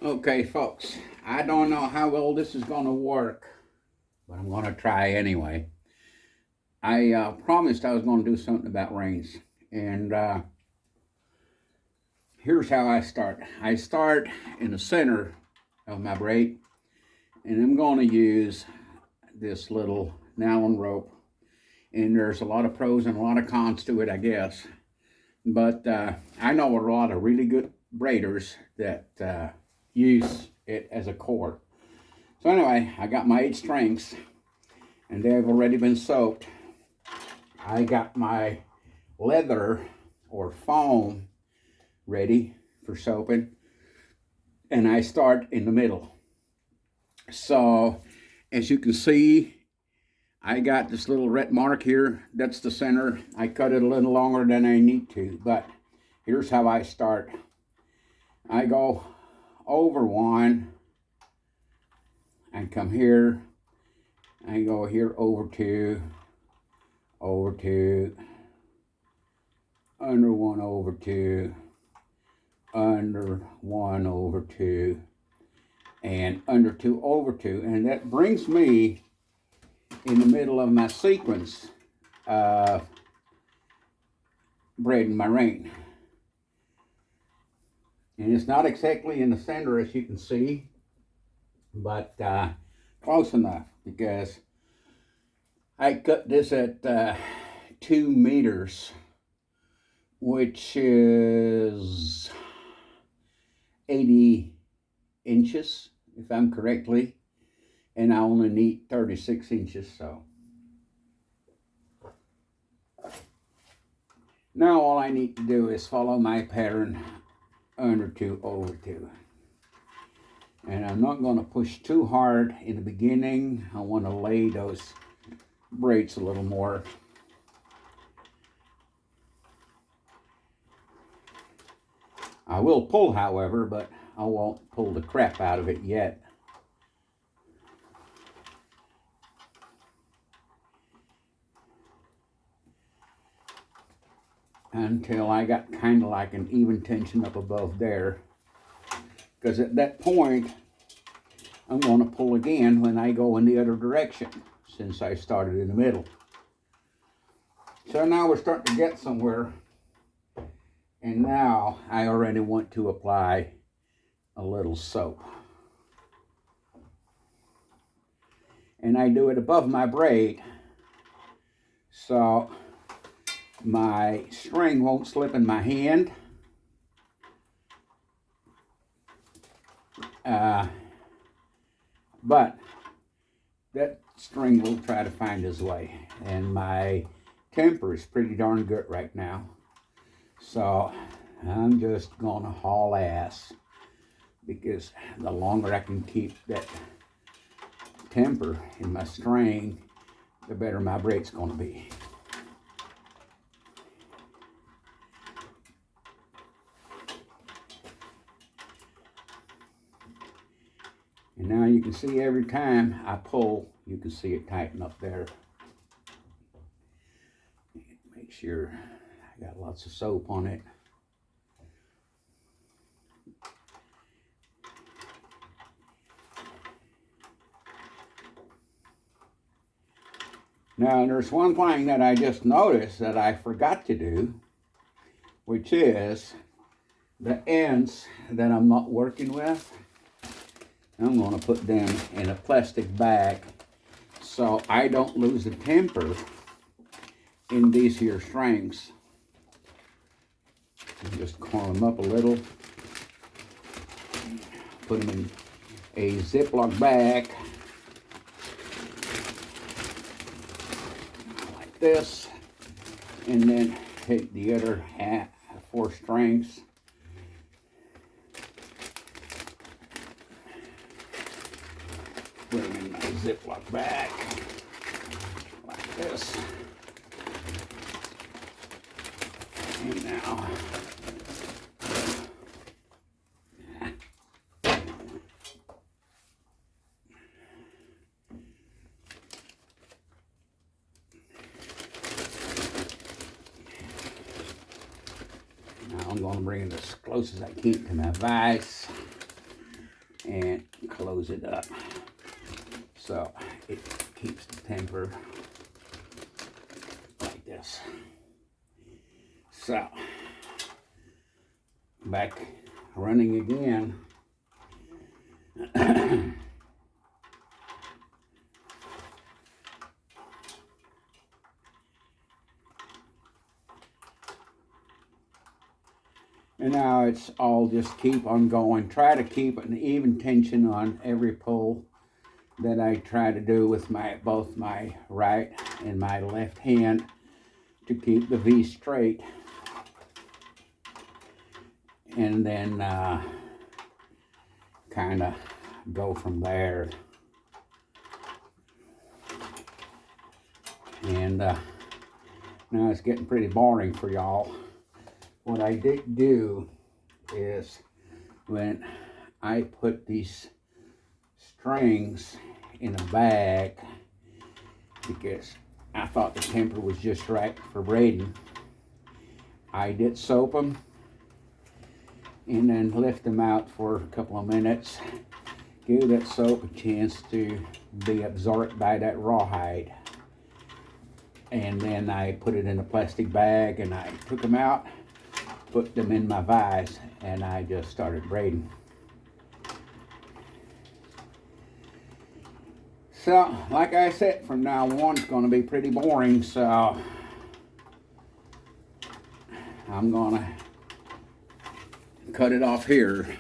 Okay, folks, I don't know how well this is going to work, but I'm going to try anyway. I promised I was going to do something about reins, and here's how I start. I start in the center of my braid, and I'm going to use this little nylon rope. And there's a lot of pros and a lot of cons to it, I guess. But I know a lot of really good braiders that use it as a cord. So anyway, I got my 8 strings, and they've already been soaked. I got my leather or foam ready for soaping, and I start in the middle. So as you can see, I got this little red mark here. That's the center. I cut it a little longer than I need to, but here's how I start. I go over one and come here. I go here over two, under one, over two, under one, over two, and under two, over two. And that brings me in the middle of my sequence of braiding my rein. And it's not exactly in the center, as you can see, but close enough, because I cut this at 2 meters, which is 80 inches, if I'm correctly, and I only need 36 inches. So now all I need to do is follow my pattern, under two, over two. And I'm not going to push too hard in the beginning. I want to lay those braids a little more. I will pull, however, but I won't pull the crap out of it yet. Until I got kind of like an even tension up above there. Because at that point, I'm going to pull again when I go in the other direction, since I started in the middle. So now we're starting to get somewhere. And now I already want to apply a little soap. And I do it above my braid, so my string won't slip in my hand. But that string will try to find his way. And my temper is pretty darn good right now. So I'm just gonna haul ass, because the longer I can keep that temper in my string, the better my braid's gonna be. And now you can see every time I pull, you can see it tighten up there. Make sure I got lots of soap on it. Now there's one thing that I just noticed that I forgot to do, which is the ends that I'm not working with. I'm going to put them in a plastic bag so I don't lose the temper in these here strings. And just curl them up a little. Put them in a Ziploc bag like this, and then take the other 4 strings, put them in my Ziploc bag like this. And now I'm going to bring it as close as I can to my vise. and close it up so it keeps the temper like this. So, back running again. And now it's all just keep on going. Try to keep an even tension on every pull that I try to do with both my right and my left hand to keep the V straight. And then kind of go from there. And now it's getting pretty boring for y'all. What I did do is when I put these strings in a bag, because I thought the temper was just right for braiding, I did soap them and then lift them out for a couple of minutes, give that soap a chance to be absorbed by that rawhide. And then I put it in a plastic bag and I took them out, put them in my vise, and I just started braiding. So, like I said, from now on it's going to be pretty boring, so I'm going to cut it off here.